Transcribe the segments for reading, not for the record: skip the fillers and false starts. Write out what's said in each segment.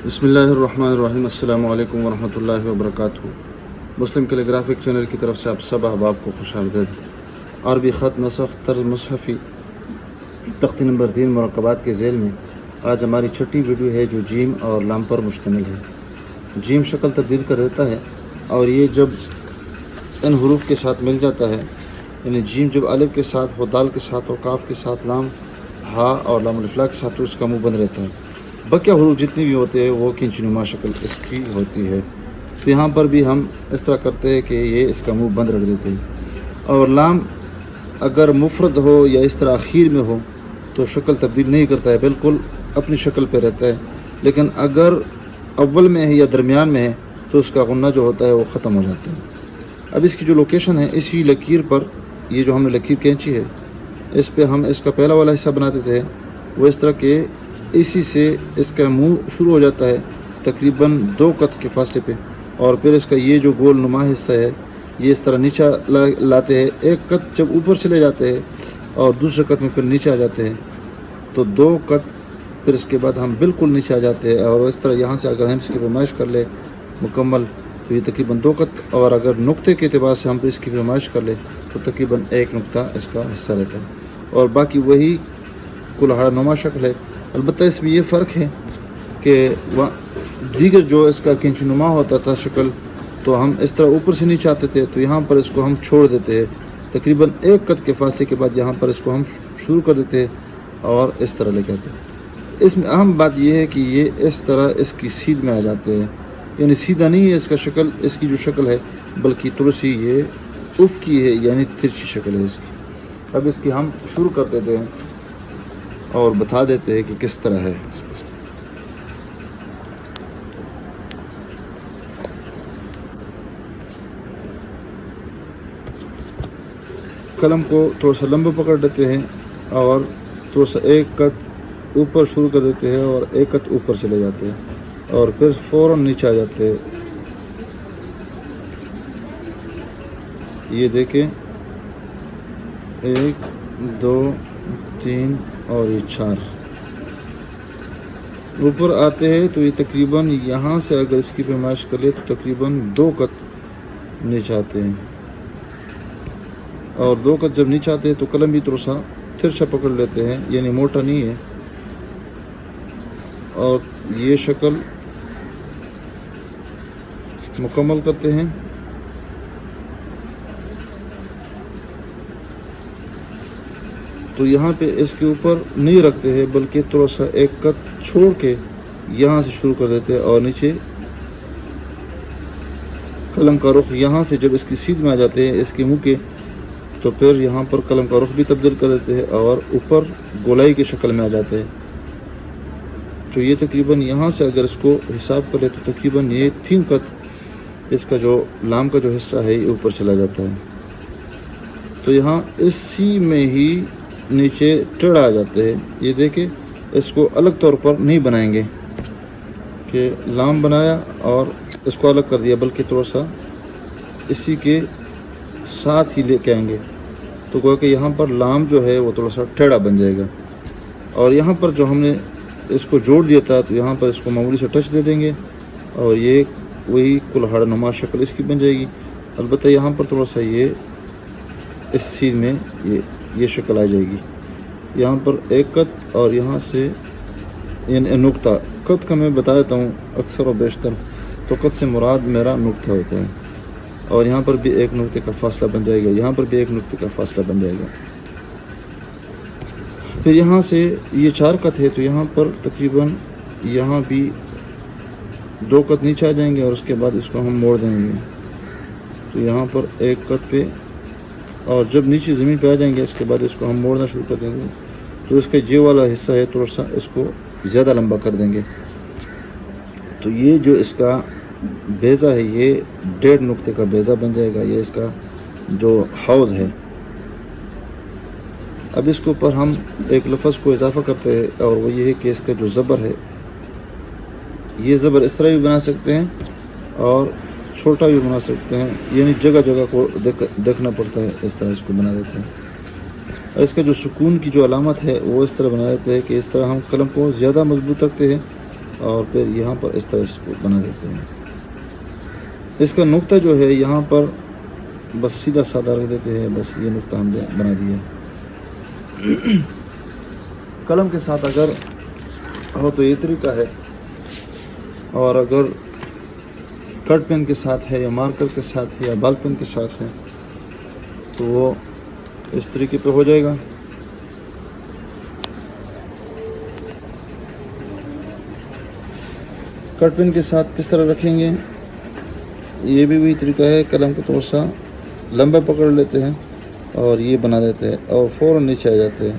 बिस्मिल्लाहिर्रहमानिर्रहीम। अस्सलाम वालेकुम वरहमतुल्लाहि वबरकातुहू। मुस्लिम कैलीग्राफिक चैनल की तरफ से आप सब अहबाब को खुशामदीद। अरबी ख़त नसख तर्ज मुसहफ़ी तख्ती नंबर 3 मुरक्कबात के ज़ेल में आज हमारी छठी वीडियो है जो जीम और लाम पर मुश्तमिल है। जीम शक्ल तब्दील कर देता है और ये जब इन हरूफ के साथ मिल जाता है, यानी जीम जब अलिफ के साथ हो, दाल के साथ हो, काफ के साथ, लाम, हा और लाम अलिफ़ला के साथ, तो इसका मुँह बंद रहता है। बकिया हरूफ जितनी भी होते हैं वो किंचनुमा शक्ल इसकी होती है। तो यहाँ पर भी हम इस तरह करते हैं कि ये इसका मुंह बंद रख देते हैं। और लाम अगर मुफरद हो या इस तरह आखिर में हो तो शक्ल तब्दील नहीं करता है, बिल्कुल अपनी शक्ल पे रहता है। लेकिन अगर अव्वल में है या दरमियान में है तो उसका गुन्ना जो होता है वो ख़त्म हो जाता है। अब इसकी जो लोकेशन है, इसी लकीर पर, ये जो हमने लकीर खींची है, इस पर हम इसका पहला वाला हिस्सा बनाते थे। वो इस तरह के इसी से इसका मुंह शुरू हो जाता है तकरीबन 2 कत के फासले पे, और फिर इसका ये जो गोल नुमा हिस्सा है ये इस तरह नीचे लाते हैं। एक कत जब ऊपर चले जाते हैं और दूसरे कत में फिर नीचे आ जाते हैं, तो 2 कत, फिर इसके बाद हम बिल्कुल नीचे आ जाते हैं। और इस तरह यहाँ से अगर हम इसकी पैमाइश कर ले मुकम्मल तो ये तकरीबन 2 कत, और अगर नुक्ते के अतबार से हम इसकी पैमाइश कर ले तो तकरीबन 1 नुक्ता इसका हिस्सा रहता है, और बाकी वही कुल्हाड़ा नुमा शक्ल है। अलबत्ता इसमें ये फ़र्क है कि वह दीगर जो इसका किंचनुमा होता था शक्ल, तो हम इस तरह ऊपर से नीचे आते थे, तो यहाँ पर इसको हम छोड़ देते हैं। तकरीबन 1 कत के फासले के बाद यहाँ पर इसको हम शुरू कर देते हैं और इस तरह लेके आते हैं। इसमें अहम बात यह है कि ये इस तरह इसकी सीध में आ जाते हैं, यानी सीधा नहीं है इसका शक्ल, इसकी जो शक्ल है, बल्कि थोड़ी सी ये उफ की है, यानी तिरछी शक्ल है इसकी। अब इसकी हम शुरू कर देते हैं और बता देते हैं कि किस तरह है। कलम को थोड़ा सा लंबा पकड़ देते हैं और थोड़ा सा 1 कत ऊपर शुरू कर देते हैं और 1 कत ऊपर चले जाते हैं और फिर फ़ौरन नीचे आ जाते हैं। ये देखें, 1 2 3 और ये 4 ऊपर आते हैं। तो ये तकरीबन यहाँ से अगर इसकी पैमाइश कर ले तो तकरीबन 2 कत नीचे आते हैं, और 2 कत जब नीचे आते हैं तो कलम भी थोड़ा सा तिरछा पकड़ लेते हैं, यानी मोटा नहीं है। और ये शक्ल मुकम्मल करते हैं। तो यहाँ पे इसके ऊपर नहीं रखते हैं, बल्कि थोड़ा सा 1 कत छोड़ के यहाँ से शुरू कर देते हैं, और नीचे कलम का रुख यहाँ से जब इसकी सीध में आ जाते हैं इसके मुंह के, तो फिर यहाँ पर कलम का रुख भी तब्दील कर देते हैं और ऊपर गोलाई की शक्ल में आ जाते हैं। तो ये तकरीबन यहाँ से अगर इसको हिसाब करें तो तकरीबन ये 3 कत इसका जो लाम का जो हिस्सा है ये ऊपर चला जाता है। तो यहाँ इसी में ही नीचे टेढ़ा आ जाते हैं। ये देखें, इसको अलग तौर पर नहीं बनाएंगे कि लाम बनाया और इसको अलग कर दिया, बल्कि थोड़ा सा इसी के साथ ही लेके आएंगे, तो गोया कि यहाँ पर लाम जो है वो थोड़ा सा टेढ़ा बन जाएगा। और यहाँ पर जो हमने इसको जोड़ दिया था, तो यहाँ पर इसको मामूली से टच दे देंगे और ये वही कुल्हाड़ा नुमा शक्ल इसकी बन जाएगी। अलबत्ता यहाँ पर थोड़ा सा ये इस सीध में ये शक्ल आ जाएगी। यहाँ पर 1 कत और यहाँ से नुक्ता, कत का मैं बता देता हूँ अक्सर और बेशतर, तो कत से मुराद मेरा नुक्ता होता है। और यहाँ पर भी 1 नुक्ते का फासला बन जाएगा, यहाँ पर भी 1 नुक्ते का फासला बन जाएगा। फिर यहाँ से ये 4 कत है, तो यहाँ पर तकरीबन यहाँ भी 2 कत नीचे आ जाएंगे और उसके बाद इसको हम मोड़ देंगे। तो यहाँ पर 1 कत पे, और जब नीचे ज़मीन पे आ जाएंगे इसके बाद इसको हम मोड़ना शुरू कर देंगे। तो इसका ये वाला हिस्सा है थोड़ा सा इसको ज़्यादा लंबा कर देंगे। तो ये जो इसका बेज़ा है ये 1.5 नुक्ते का बेज़ा बन जाएगा, ये इसका जो हाउज़ है। अब इसके ऊपर हम एक लफ्ज़ को इजाफ़ा करते हैं, और वो ये है कि इसका जो ज़बर है, ये ज़बर इस तरह भी बना सकते हैं और छोटा भी बना सकते हैं, यानी जगह जगह को देखना पड़ता है, इस तरह इसको बना देते हैं। इसका जो सुकून की जो अलामत है वो इस तरह बना देते हैं कि इस तरह हम कलम को ज़्यादा मजबूत रखते हैं اور پھر یہاں پر اس طرح اس کو بنا دیتے ہیں. اس کا نقطہ جو ہے یہاں پر بس سیدھا سادہ رکھ دیتے ہیں. بس یہ نقطہ ہم نے بنا دیا. قلم کے ساتھ اگر ہو تو یہ طریقہ ہے، اور اگر کٹ پین کے ساتھ ہے یا مارکر کے ساتھ ہے یا بال پین کے ساتھ ہے تو وہ اس طریقے پہ ہو جائے گا. کٹ پین کے ساتھ کس طرح رکھیں گے، یہ بھی وہی طریقہ ہے. قلم کو تھوڑا سا لمبا پکڑ لیتے ہیں اور یہ بنا دیتے ہیں اور فوراً نیچے آ جاتے ہیں.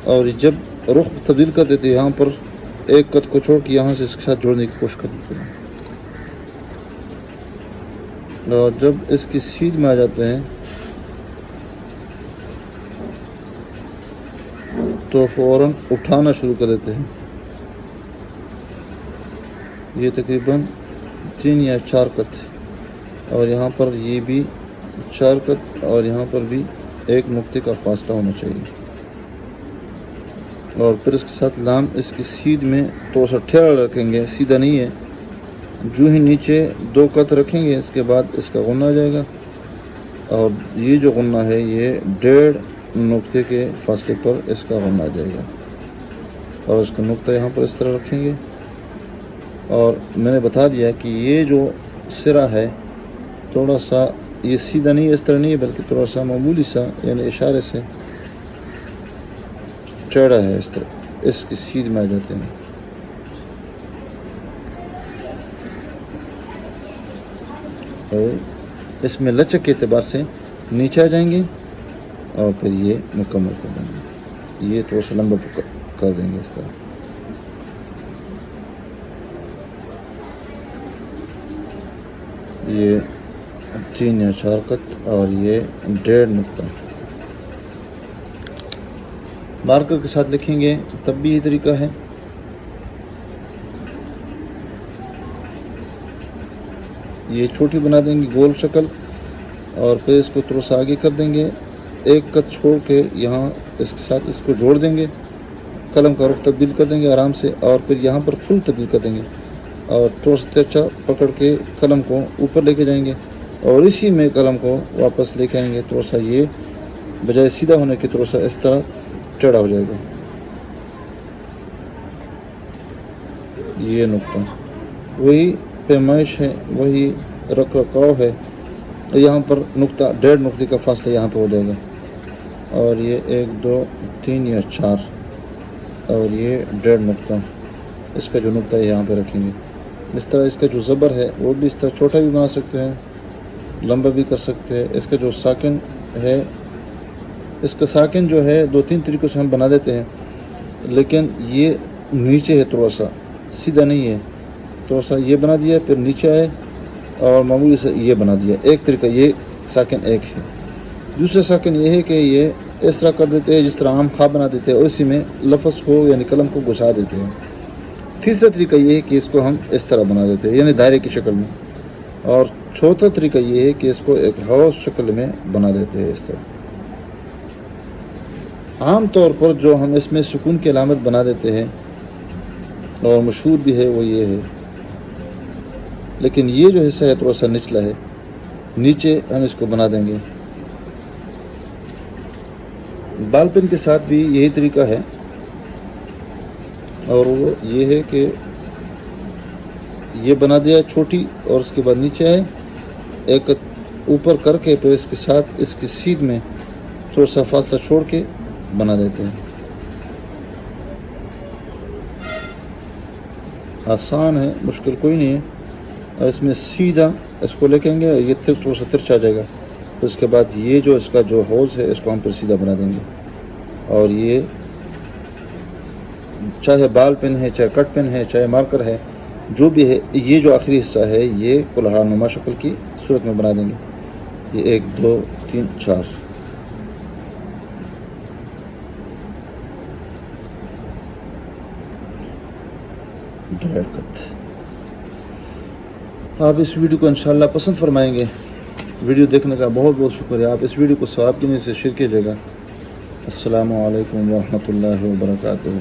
اور جب رخ تبدیل کر دیتے ہیں یہاں پر ایک قط کو چھوڑ کے یہاں سے اس کے ساتھ جوڑنے کی کوشش کرتے ہیں. اور جب اس کی سیدھ میں آ جاتے ہیں تو فوراً اٹھانا شروع کر دیتے ہیں. یہ تقریباً 3 یا 4 قط، اور یہاں پر یہ بھی 4 قط، اور یہاں پر بھی ایک نقطے کا فاصلہ ہونا چاہیے. اور پھر اس کے ساتھ لام اس کی سیدھ میں تھوڑا سا ٹھیرا رکھیں گے، سیدھا نہیں ہے. جو ہی نیچے 2 قط رکھیں گے اس کے بعد اس کا غنہ آ جائے گا، اور یہ جو غنہ ہے یہ 1.5 نقطے کے فاصلے پر اس کا غنہ آ جائے گا. اور اس کا نقطہ یہاں پر اس طرح رکھیں گے. اور میں نے بتا دیا کہ یہ جو سرا ہے تھوڑا سا یہ سیدھا نہیں، اس طرح نہیں ہے، بلکہ تھوڑا سا معمولی سا یعنی اشارے سے چڑھا ہے. اس طرح اس کی سیدھ میں آ جاتے ہیں. اور اس میں لچک کے اعتبار سے نیچے آ جائیں گے اور پھر یہ مکمل کر دیں گے. یہ تھوڑا سا لمبا کر دیں گے اس طرح. یہ 3 یا 4 قط اور یہ 1.5 نقطہ. مارکر کے ساتھ لکھیں گے تب بھی یہ طریقہ ہے. یہ چھوٹی بنا دیں گے گول شکل، اور پھر اس کو تھوڑا سا آگے کر دیں گے. ایک قط چھوڑ کے یہاں اس کے ساتھ اس کو جوڑ دیں گے. قلم کا رخ تبدیل کر دیں گے آرام سے، اور پھر یہاں پر فل تبدیل کر دیں گے، اور تھوڑا سا ترچھا پکڑ کے قلم کو اوپر لے کے جائیں گے، اور اسی میں قلم کو واپس لے کے آئیں گے. تھوڑا سا یہ بجائے سیدھا ہونے کے تھوڑا سا اس طرح ٹیڑھا ہو جائے گا. یہ نقطہ وہی پیمائش ہے، وہی رکھ رکھاؤ ہے. یہاں پر نقطہ 1.5 نقطے کا فاصلہ یہاں پہ ہو جائے گا. اور یہ 1 2 3 یا 4، اور یہ 1.5 نقطہ اس کا جو نقطہ ہے یہاں پہ رکھیں گے. اس طرح اس کا جو زبر ہے وہ بھی اس طرح چھوٹا بھی بنا سکتے ہیں، لمبا بھی کر سکتے ہیں. اس کا جو ساکن ہے، اس کا ساکن جو ہے 2-3 طریقوں سے ہم بنا دیتے ہیں، لیکن یہ نیچے ہے، تھوڑا سا سیدھا نہیں ہے. تھوڑا سا یہ بنا دیا پھر نیچے آئے اور معمولی سے یہ بنا دیا. ایک طریقہ یہ ساکن ایک ہے. دوسرا ساکن یہ ہے کہ یہ اس طرح کر دیتے ہیں جس طرح عام خواب بنا دیتے ہیں، اور اسی میں لفظ کو یعنی قلم کو گھسا دیتے ہیں. تیسرا طریقہ یہ ہے کہ اس کو ہم اس طرح بنا دیتے ہیں یعنی دائرے کی شکل میں. اور چوتھا طریقہ یہ ہے کہ اس کو ایک ہاؤس شکل میں بنا دیتے ہیں اس طرح. عام طور پر جو ہم اس میں سکون کی علامت بنا دیتے ہیں اور مشہور بھی ہے وہ یہ ہے، لیکن یہ جو حصہ ہے تھوڑا سا نچلا ہے، نیچے ہم اس کو بنا دیں گے. بال پین کے ساتھ بھی یہی طریقہ ہے، اور وہ یہ ہے کہ یہ بنا دیا چھوٹی، اور اس کے بعد نیچے آئے ایک اوپر کر کے پھر اس کے ساتھ اس کی سیدھ میں تھوڑا سا فاصلہ چھوڑ کے بنا دیتے ہیں. آسان ہے، مشکل کوئی نہیں ہے. اور اس میں سیدھا اس کو لے کے گے، یہ تھوڑا سا ترچا جائے گا. پھر اس کے بعد یہ جو اس کا جو ہوز ہے اس کو ہم پھر سیدھا بنا دیں گے. اور یہ چاہے بال پین ہے، چاہے کٹ پین ہے، چاہے مارکر ہے، جو بھی ہے، یہ جو آخری حصہ ہے یہ کلہار نما شکل کی صورت میں بنا دیں گے. یہ 1 2 3 4. آپ اس ویڈیو کو انشاءاللہ پسند فرمائیں گے. ویڈیو دیکھنے کا بہت بہت شکریہ. آپ اس ویڈیو کو ثواب کی نیت سے شیئر کیجیے گا. السلام علیکم ورحمۃ اللہ وبرکاتہ.